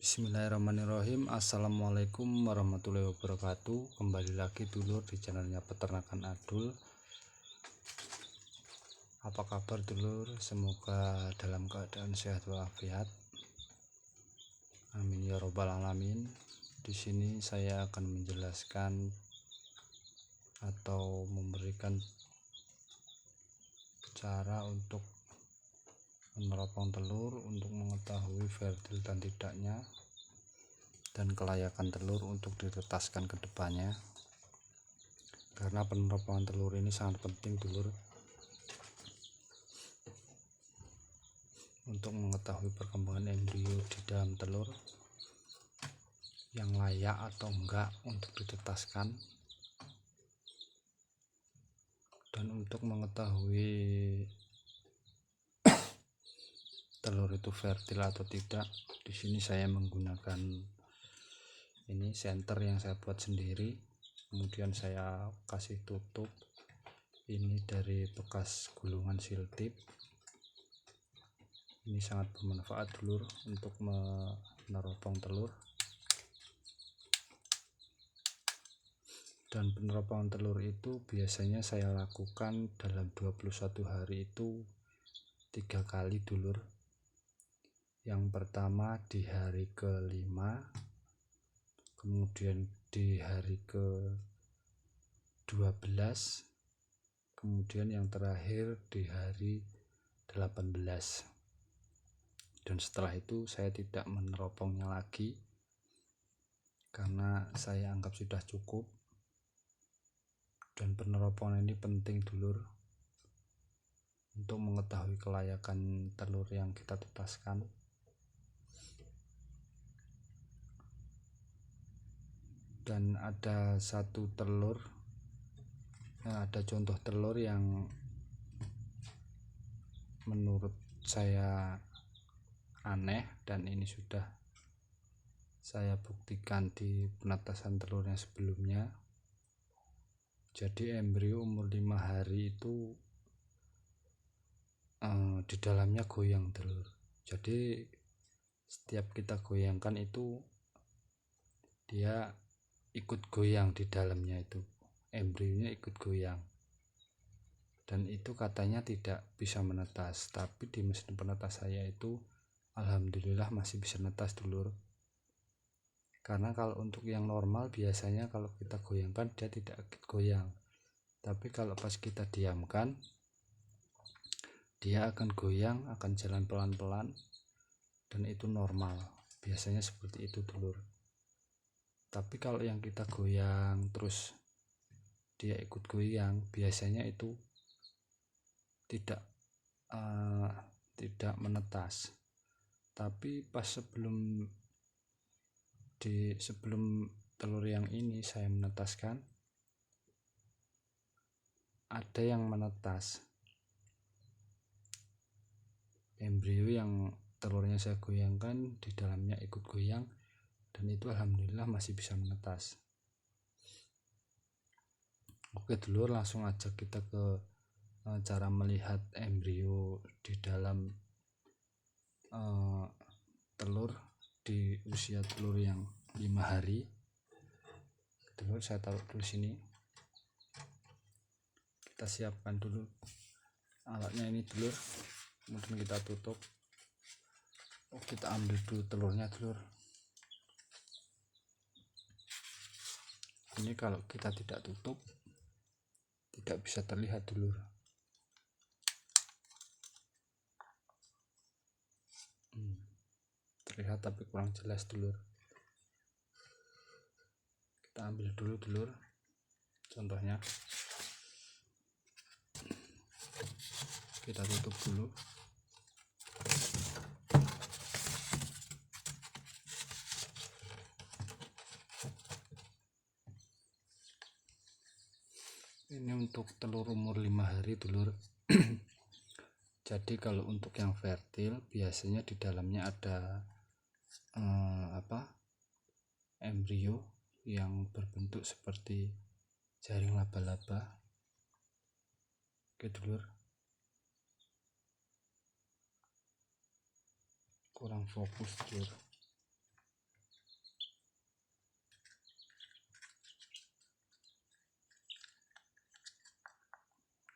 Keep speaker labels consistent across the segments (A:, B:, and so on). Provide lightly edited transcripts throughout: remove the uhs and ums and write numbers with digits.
A: Bismillahirrahmanirrahim. Assalamualaikum warahmatullahi wabarakatuh. Kembali lagi dulur di channelnya Peternakan Adul. Apa kabar dulur? Semoga dalam keadaan sehat walafiat. Amin ya robbal alamin. Di sini saya akan menjelaskan atau memberikan cara untuk meneropong telur untuk mengetahui fertil dan tidaknya, dan kelayakan telur untuk ditetaskan ke depannya. Karena peneropongan telur ini sangat penting dulur, untuk mengetahui perkembangan embrio di dalam telur yang layak atau enggak untuk ditetaskan, dan untuk mengetahui telur itu fertil atau tidak. Di sini saya menggunakan ini senter yang saya buat sendiri, kemudian saya kasih tutup ini dari bekas gulungan siltip. Ini sangat bermanfaat dulur untuk meneropong telur. Dan peneropongan telur itu biasanya saya lakukan dalam 21 hari itu 3 kali dulur. Yang pertama di hari ke-5, kemudian di hari ke-12, kemudian yang terakhir di hari 18. Dan setelah itu saya tidak meneropongnya lagi karena saya anggap sudah cukup. Dan peneropongan ini penting dulur untuk mengetahui kelayakan telur yang kita tetaskan. Dan ada satu telur, ada contoh telur yang menurut saya aneh, dan ini sudah saya buktikan di penetasan telur yang sebelumnya. Jadi embrio umur 5 hari itu di dalamnya goyang telur. Jadi setiap kita goyangkan itu dia ikut goyang, di dalamnya itu embrionya ikut goyang. Dan itu katanya tidak bisa menetas, tapi di mesin penetas saya itu alhamdulillah masih bisa netas dulur. Karena kalau untuk yang normal biasanya kalau kita goyangkan dia tidak ikut goyang, tapi kalau pas kita diamkan dia akan goyang, akan jalan pelan-pelan, dan itu normal, biasanya seperti itu dulur. Tapi kalau yang kita goyang terus dia ikut goyang, biasanya itu tidak menetas. Tapi pas sebelum telur yang ini saya menetaskan, ada yang menetas embrio yang telurnya saya goyangkan, di dalamnya ikut goyang, dan itu alhamdulillah masih bisa menetas. Oke dulur, langsung aja kita ke cara melihat embrio di dalam telur di usia telur yang 5 hari. Telur saya taruh dulu sini, kita siapkan dulu alatnya ini dulur, kemudian kita tutup. Kita ambil dulu telurnya dulur. Ini kalau kita tidak tutup tidak bisa terlihat dulur. Terlihat tapi kurang jelas dulur. Kita ambil dulu dulur contohnya, kita tutup dulu. Ini untuk telur umur 5 hari dulur. Jadi kalau untuk yang fertil biasanya di dalamnya ada embrio yang berbentuk seperti jaring laba-laba. Oke dulur, kurang fokus dulur.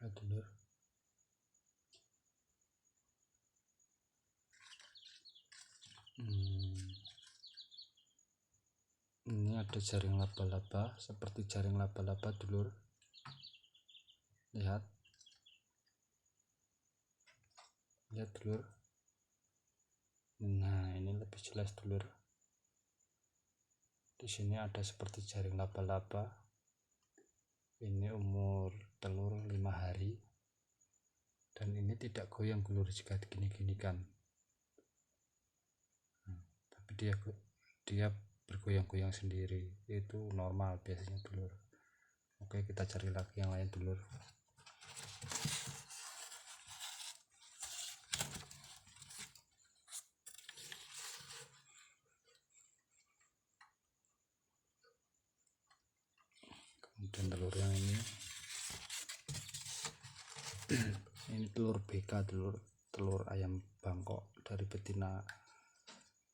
A: ya dulur. Ini ada jaring laba-laba, seperti jaring laba-laba dulur, lihat dulur. Nah, ini lebih jelas dulur. Di sini ada seperti jaring laba-laba. Ini umur telur 5 hari, dan ini tidak goyang dulur jika digini-ginikan. Tapi dia bergoyang-goyang sendiri, itu normal biasanya dulur. Oke, kita cari lagi yang lain dulur. Kemudian telur yang ini ini telur BK dulur, telur ayam Bangkok dari betina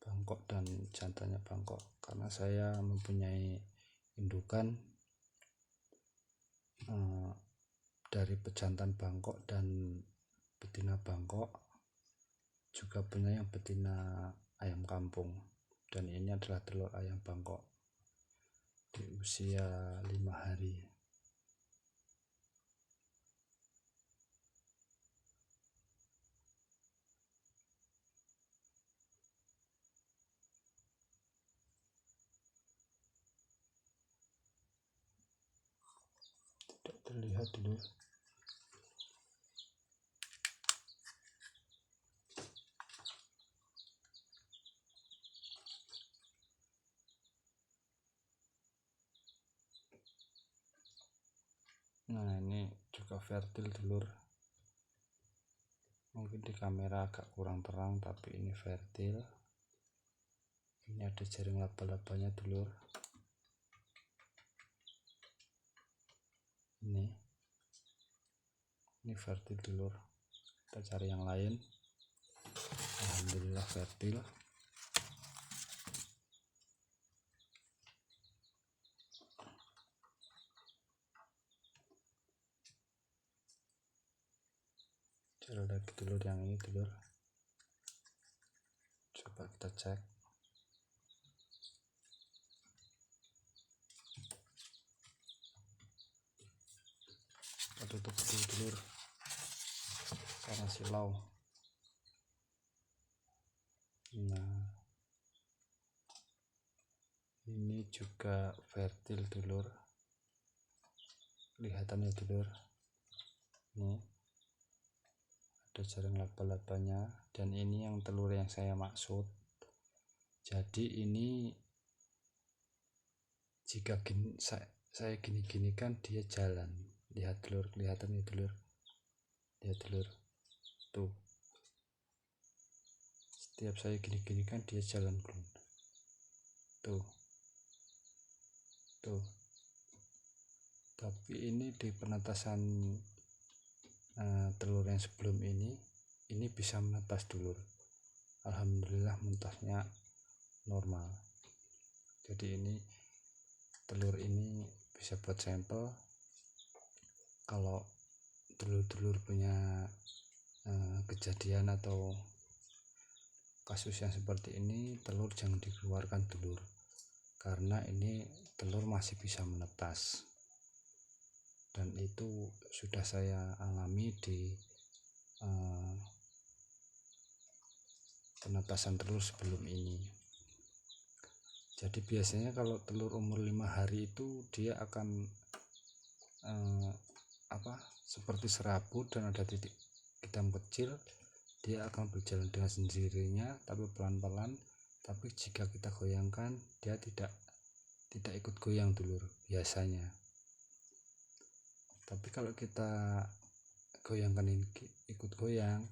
A: Bangkok dan jantannya Bangkok. Karena saya mempunyai indukan dari pejantan Bangkok dan betina Bangkok, juga punya yang betina ayam kampung, dan ini adalah telur ayam Bangkok di usia 5 hari. Tidak terlihat dulu. Nah, ini juga fertil dulur. Mungkin di kamera agak kurang terang, tapi ini fertil. Ini ada jaring laba-labanya dulur. Ini fertil dulur. Kita cari yang lain. Alhamdulillah fertil. Cari lagi dulur yang ini dulur. Coba kita cek. Kita tutup dulu dulur karena silau. Nah, ini juga fertil dulur. Kelihatannya dulur. Nih, ada jaring laba-labanya, dan ini yang telur yang saya maksud. Jadi ini jika saya gini-gini kan dia jalan. Lihat dulur, kelihatan ya dulur. Lihat dulur, tuh. Setiap saya gini-gini kan dia jalan dulur. Tuh. Tapi ini di penetasan telur yang sebelum ini bisa menetas dulur. Alhamdulillah menetasnya normal. Jadi ini telur ini bisa buat sampel. Kalau telur-telur punya kejadian atau kasus yang seperti ini, telur jangan dikeluarkan dulur, karena ini telur masih bisa menetas, dan itu sudah saya alami di penetasan telur sebelum ini. Jadi biasanya kalau telur umur 5 hari itu dia akan seperti serabut dan ada titik hitam kecil. Dia akan berjalan dengan sendirinya tapi pelan-pelan. Tapi jika kita goyangkan, dia tidak ikut goyang dulur biasanya. Tapi kalau kita goyangkan ini ikut goyang,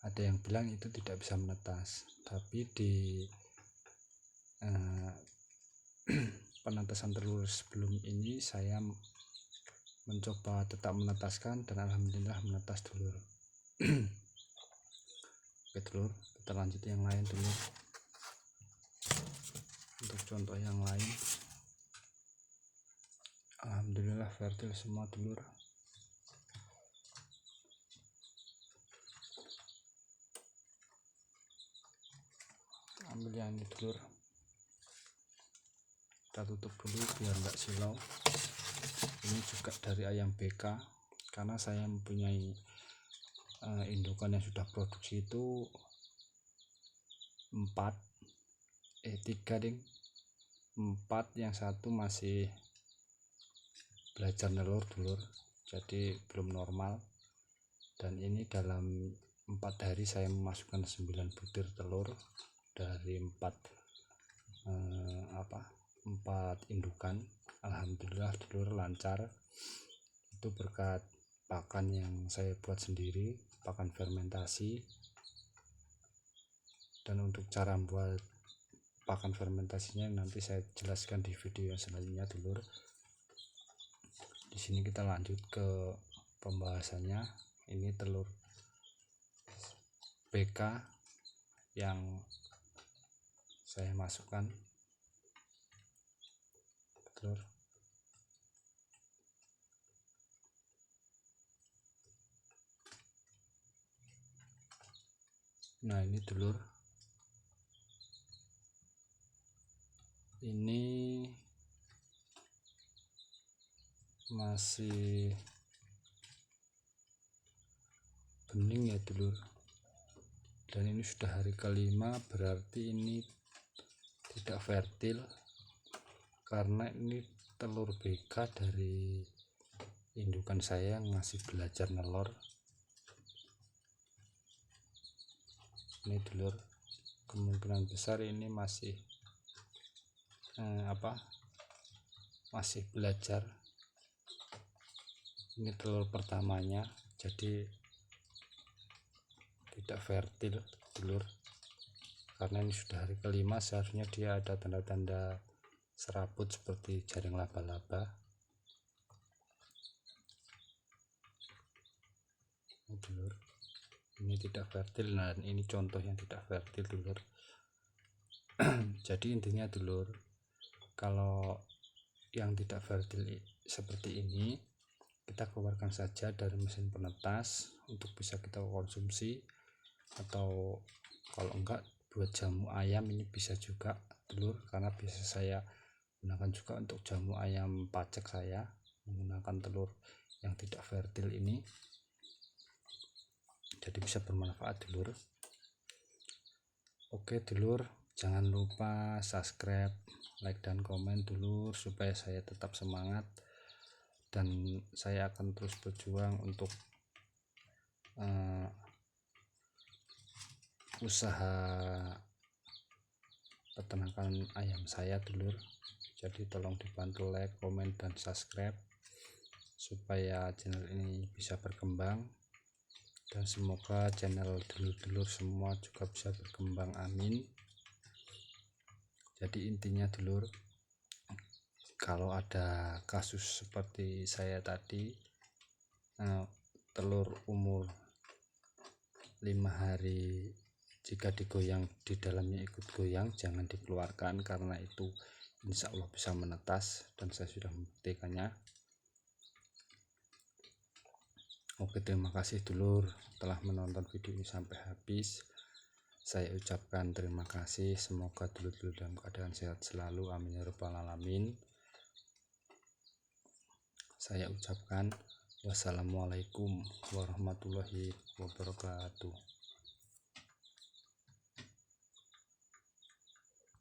A: ada yang bilang itu tidak bisa menetas. Tapi di penetasan telur sebelum ini saya mencoba tetap menetaskan, dan alhamdulillah menetas dulur. Oke dulur, kita lanjut yang lain dulu. Untuk contoh yang lain, alhamdulillah fertil semua dulur. ambil yang ini dulur, kita tutup dulu biar enggak silau. Ini juga dari ayam BK, karena saya mempunyai indukan yang sudah produksi itu 3 ding, 4, yang satu masih belajar nelur dulur, jadi belum normal. Dan ini dalam 4 hari saya memasukkan 9 butir telur dari 4 indukan. Alhamdulillah dulur lancar, itu berkat pakan yang saya buat sendiri, pakan fermentasi. Dan untuk cara buat pakan fermentasinya nanti saya jelaskan di video selanjutnya dulur. Di sini kita lanjut ke pembahasannya. Ini telur BK yang saya masukkan telur. Nah ini dulur, ini masih bening ya dulur, dan ini sudah hari kelima, berarti ini tidak fertil karena ini telur BK dari indukan saya yang masih belajar nelor. Ini dulur, kemungkinan besar ini masih masih belajar. Ini telur pertamanya, jadi tidak fertil dulur, karena ini sudah hari kelima. Seharusnya dia ada tanda-tanda serabut seperti jaring laba-laba. Ini dulur, ini tidak fertil. Nah ini contoh yang tidak fertil dulur. Jadi intinya dulur, kalau yang tidak fertil seperti ini, kita keluarkan saja dari mesin penetas untuk bisa kita konsumsi, atau kalau enggak buat jamu ayam ini bisa juga dulur, karena biasa saya gunakan juga untuk jamu ayam pacek. Saya menggunakan telur yang tidak fertil ini, jadi bisa bermanfaat dulur. Oke dulur, jangan lupa subscribe, like dan komen dulur, supaya saya tetap semangat dan saya akan terus berjuang untuk usaha peternakan ayam saya dulur. Jadi tolong dibantu like, komen dan subscribe supaya channel ini bisa berkembang, dan semoga channel dulur-dulur semua juga bisa berkembang, amin. Jadi intinya dulur, kalau ada kasus seperti saya tadi, telur umur 5 hari jika digoyang di dalamnya ikut goyang, jangan dikeluarkan, karena itu insya Allah bisa menetas dan saya sudah membuktikannya. Oke, terima kasih dulur telah menonton video ini sampai habis. Saya ucapkan terima kasih, semoga dulur-dulur dalam keadaan sehat selalu, amin ya rabbal alamin. Saya ucapkan wassalamualaikum warahmatullahi wabarakatuh.